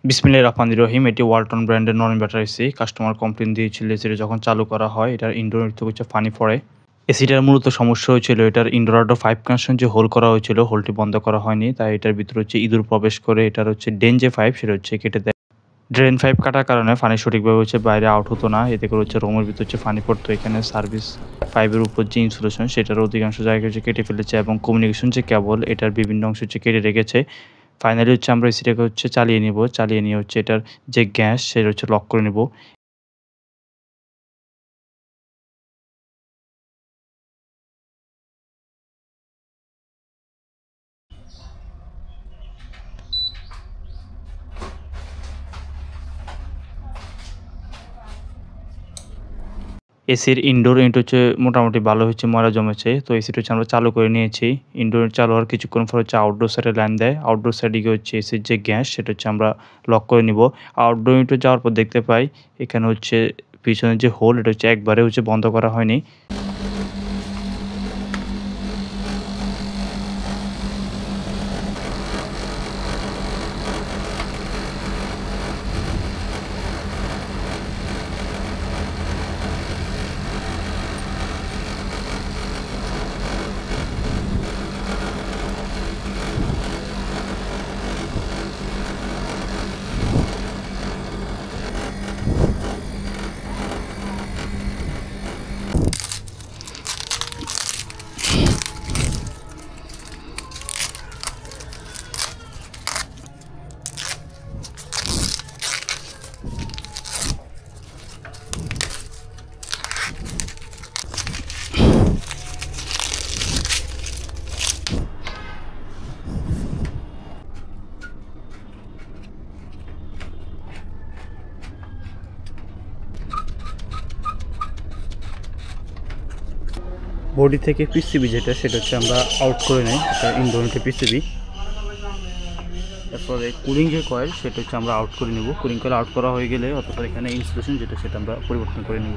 বিসমিল্লাহির রহমানির রহিম। এটি ওয়ালটন ব্র্যান্ডের নন ইনভার্টার এসি। কাস্টমার কমপ্লেইন দিয়েছিল এসিটা যখন চালু করা হয় এটার ইনডোর থেকে হচ্ছে পানি পড়ে। এসিটার মূলত সমস্যা হয়েছিল এটার ইনডোর আউটডোর 5 কানেকশন যে হোল করা হয়েছিল, হোলটি বন্ধ করা হয়নি। তাই এটার ভিতরে হচ্ছে ইঁদুর প্রবেশ করে এটার হচ্ছে ড্রেন যে পাইপ সেটা হচ্ছে কেটে দেয়। ড্রেন পাইপ কাটার কারণে পানি সঠিকভাবে হচ্ছে বাইরে আউট হতো না। এতে করে হচ্ছে রুমের ভিতর হচ্ছে পানি পড়তো। এখানে সার্ভিস পাইপের উপর যে ইনসুলেশন সেটার অধিকাংশ জায়গা হচ্ছে কেটে ফেলেছে এবং কমিউনিকেশন যে কেবল এটার বিভিন্ন অংশ হচ্ছে কেটে রেখেছে। ফাইনালি হচ্ছে আমরা এসিটাকে হচ্ছে চালিয়ে নিব। চালিয়ে নিয়ে হচ্ছে এটার যে গ্যাস সেটা হচ্ছে লক করে নিব। এসির ইনডোর ইউনিট হচ্ছে মোটামুটি ভালো হচ্ছে ময়লা জমেছে। তো এসিটা হচ্ছে আমরা চালু করে নিয়েছি। ইনডোর চালু হওয়ার কিছুক্ষণ পর হচ্ছে আউটডোর সাইডে লাইন দেয়। আউটডোর সাইডে গিয়ে হচ্ছে এসির যে গ্যাস সেটা হচ্ছে আমরা লক করে নিব। আউটডোর ইউনিটে যাওয়ার পর দেখতে পাই এখানে হচ্ছে পিছনের যে হোল এটা হচ্ছে একবারে হচ্ছে বন্ধ করা হয়নি। বডি থেকে পিসিবি যেটা সেটা হচ্ছে আমরা আউট করে নেই। এটা ইনডোর ইউনিটের পিসিবি। তারপরে কুলিং যে কয়েল সেটা হচ্ছে আমরা আউট করে নেব। কুলিং কয়েল আউট করা হয়ে গেলে অতঃপর এখানে ইনসুলেশন যেটা সেটা আমরা পরিবর্তন করে নেব।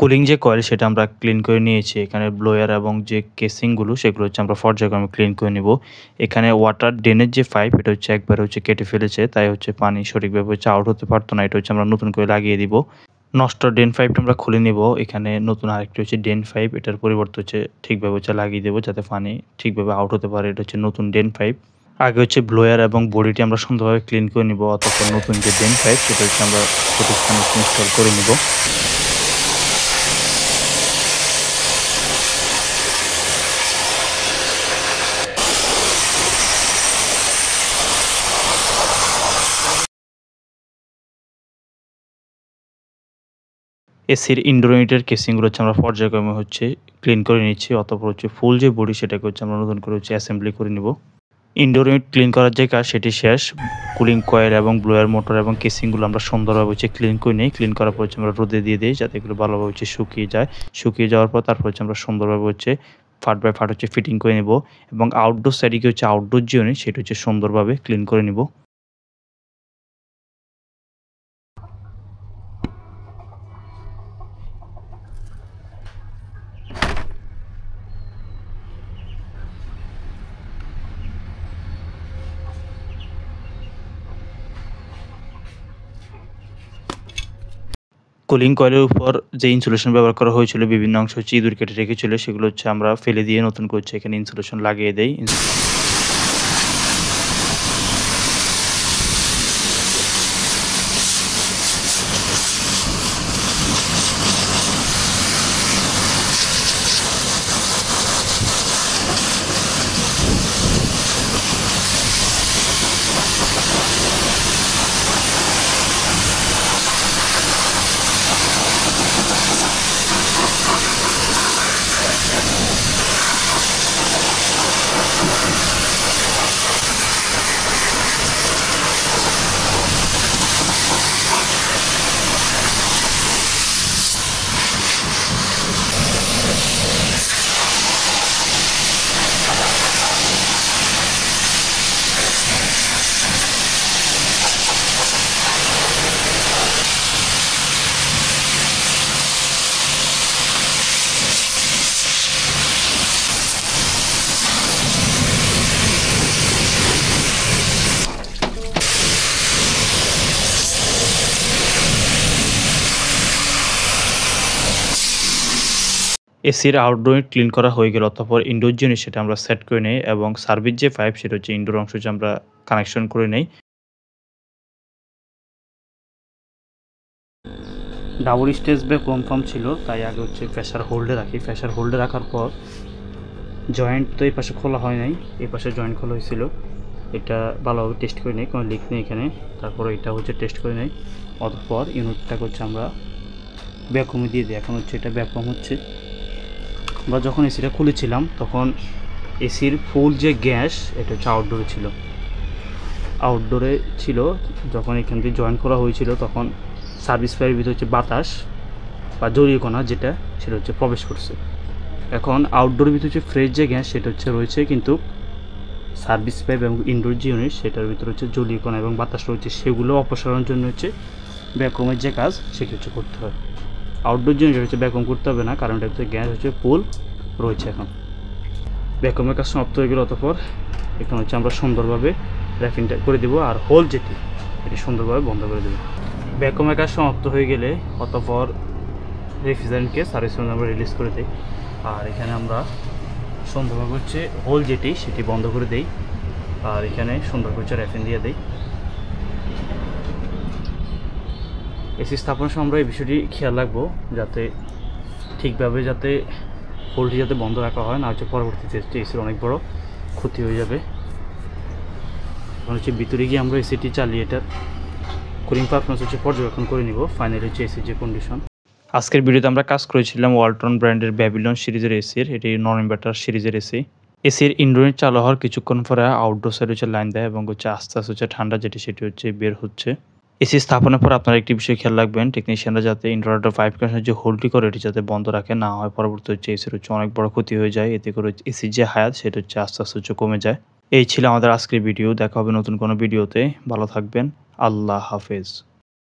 কুলিং যে কয়েল সেটা আমরা ক্লিন করে নিয়েছি। এখানে ব্লোয়ার এবং যে কেসিংগুলো সেগুলো হচ্ছে আমরা পর্যায়ক্রমে ক্লিন করে নিব। এখানে ওয়াটার ড্রেনের যে পাইপ এটা হচ্ছে একবারে হচ্ছে কেটে ফেলেছে, তাই হচ্ছে পানি সঠিকভাবে হচ্ছে আউট হতে পারতো না। এটা হচ্ছে আমরা নতুন করে লাগিয়ে দিব। নষ্ট ড্রেন পাইপটা আমরা খুলে নিব। এখানে নতুন আরেকটি হচ্ছে ড্রেন পাইপ, এটার পরিবর্তে হচ্ছে ঠিকভাবে হচ্ছে লাগিয়ে দেবো যাতে পানি ঠিকভাবে আউট হতে পারে। এটা হচ্ছে নতুন ড্রেন পাইপ। আগে হচ্ছে ব্লোয়ার এবং বডিটি আমরা সুন্দরভাবে ক্লিন করে নিব, অতঃপর নতুন যে ড্রেন পাইপ সেটা হচ্ছে আমরা সঠিক স্থানে ইনস্টল করে নিব। এসির ইনডোর ইউনিটের কেসিংগুলো হচ্ছে আমরা পর্যায়ক্রমে হচ্ছে ক্লিন করে নিচ্ছি, অতঃপর হচ্ছে ফুল যে বডি সেটাকে হচ্ছে আমরা নতুন করে হচ্ছে অ্যাসেম্বলি করে নিব। ইনডোর ইউনিট ক্লিন করার যে কাজ সেটি শেষ। কুলিং কয়েল এবং ব্লোয়ার মোটর এবং কেসিংগুলো আমরা সুন্দরভাবে হচ্ছে ক্লিন করে নিই। ক্লিন করার পর হচ্ছে আমরা রোদে দিয়ে দিই যাতে এগুলো ভালোভাবে হচ্ছে শুকিয়ে যায়। শুকিয়ে যাওয়ার পর তারপর হচ্ছে আমরা সুন্দরভাবে হচ্ছে পার্ট বাই পার্ট হচ্ছে ফিটিং করে নিব এবং আউটডোর সাইডে গিয়ে হচ্ছে আউটডোর যে ইউনিট সেটা হচ্ছে সুন্দরভাবে ক্লিন করে নিব। কুলিং কয়েলের উপর যে ইনসুলেশন ব্যবহার করা হয়েছিল বিভিন্ন অংশ হচ্ছে ইঁদুর কেটে রেখেছিল, সেগুলো হচ্ছে আমরা ফেলে দিয়ে নতুন করে হচ্ছে এখানে ইনসুলেশন লাগিয়ে দেই। এসির আউটডোর ক্লিন করা হয়ে গেল, তারপর ইনডোর জিনিস সেটা আমরা সেট করে নেই এবং সার্ভিস যে পাইপ সেটা হচ্ছে ইনডোর অংশ যে আমরা কানেকশন করে নেই। ডাবল স্টেজ বে কনফার্ম ছিল, তাই আগে হচ্ছে প্রেসার হোল্ডে রাখি। প্রেসার হোল্ডে রাখার পর জয়েন্ট তো এই পাশে খোলা হয় নাই, এই পাশে জয়েন্ট খোলা হয়েছিল। এটা ভালোভাবে টেস্ট করে নেই, কোনো লিক নেই এখানে। তারপর এটা হচ্ছে টেস্ট করে নেই, অতঃপর ইউনিটটাকে হচ্ছে আমরা ভ্যাকুমে দিয়ে দিই। এখন হচ্ছে এটা ভ্যাকুম হচ্ছে। আমরা যখন এসিটা খুলেছিলাম তখন এসির ফুল যে গ্যাস এটা হচ্ছে আউটডোরে ছিল। যখন এখান থেকে জয়েন করা হয়েছিল তখন সার্ভিস পাইপের ভিতরে হচ্ছে বাতাস বা জলীয় কণা যেটা সেটা হচ্ছে প্রবেশ করছে। এখন আউটডোরের ভিতরে হচ্ছে ফ্রেশ যে গ্যাস সেটা হচ্ছে রয়েছে, কিন্তু সার্ভিস পাইপ এবং ইনডোর যে ইউনিট সেটার ভিতরে হচ্ছে জলীয় কণা এবং বাতাস রয়েছে, সেগুলো অপসারণের জন্য হচ্ছে ভ্যাকুমের যে কাজ সেটা হচ্ছে করতে হয়। আউটডোর যে ইউনিট হচ্ছে ভ্যাকুম করতে হবে না, কারণ এটা হচ্ছে গ্যাস হচ্ছে ফুল রয়েছে। এখন ভ্যাকুমের কাজ সমাপ্ত হয়ে গেল, অতঃপর এখন হচ্ছে আমরা সুন্দরভাবে র্যাপিংটা করে দেবো আর হোল যেটি এটি সুন্দরভাবে বন্ধ করে দেবো। ভ্যাকুমের কাজ সমাপ্ত হয়ে গেলে অতঃপর রেফ্রিজারেন্টকে সার্ভিস মধ্যে আমরা রিলিজ করে দিই। আর এখানে আমরা সুন্দরভাবে হচ্ছে হোল যেটি সেটি বন্ধ করে দেই, আর এখানে সুন্দর করে র্যাপিং দিয়ে দিই। এসি স্থাপনের সময় আমরা এই বিষয়টি খেয়াল রাখবো যাতে ঠিকভাবে যাতে হোলটি যাতে বন্ধ রাখা হয়, না হচ্ছে পরবর্তীতে এসির অনেক বড় ক্ষতি হয়ে যাবে। এখন হচ্ছে ভিতরে গিয়ে আমরা এসিটি চালিয়ে এটার কুলিং পারফরমেন্স হচ্ছে পর্যবেক্ষণ করে নিব। ফাইনালি হচ্ছে এসির যে কন্ডিশন। আজকের ভিডিওতে আমরা কাজ করেছিলাম ওয়ালটন ব্র্যান্ডের ব্যাবিলন সিরিজের এসির, এটি নন ইনভার্টার সিরিজের এসি। এসির ইনডোর চালু হওয়ার কিছুক্ষণ পরে আউটডোর সাইড হচ্ছে লাইন দেয় এবং হচ্ছে আস্তে আস্তে হচ্ছে ঠান্ডা যেটি সেটি হচ্ছে বের হচ্ছে। এসি স্থাপনের পর আপনারা একটি বিষয় খেয়াল রাখবেন, টেকনিশিয়ানরা যাতে ইনভার্টার 5 কানেকশন যে হোল্ডটি করে এটি যাতে বন্ধ রাখে, না হয় পরবর্তী হচ্ছে এসির হচ্ছে অনেক বড় ক্ষতি হয়ে যায়। এতে করে এসির যে হায়াত সেটা হচ্ছে আস্তে আস্তে হচ্ছে কমে যায়। এই ছিল আমাদের আজকের ভিডিও। দেখা হবে নতুন কোনো ভিডিওতে। ভালো থাকবেন। আল্লাহ হাফেজ।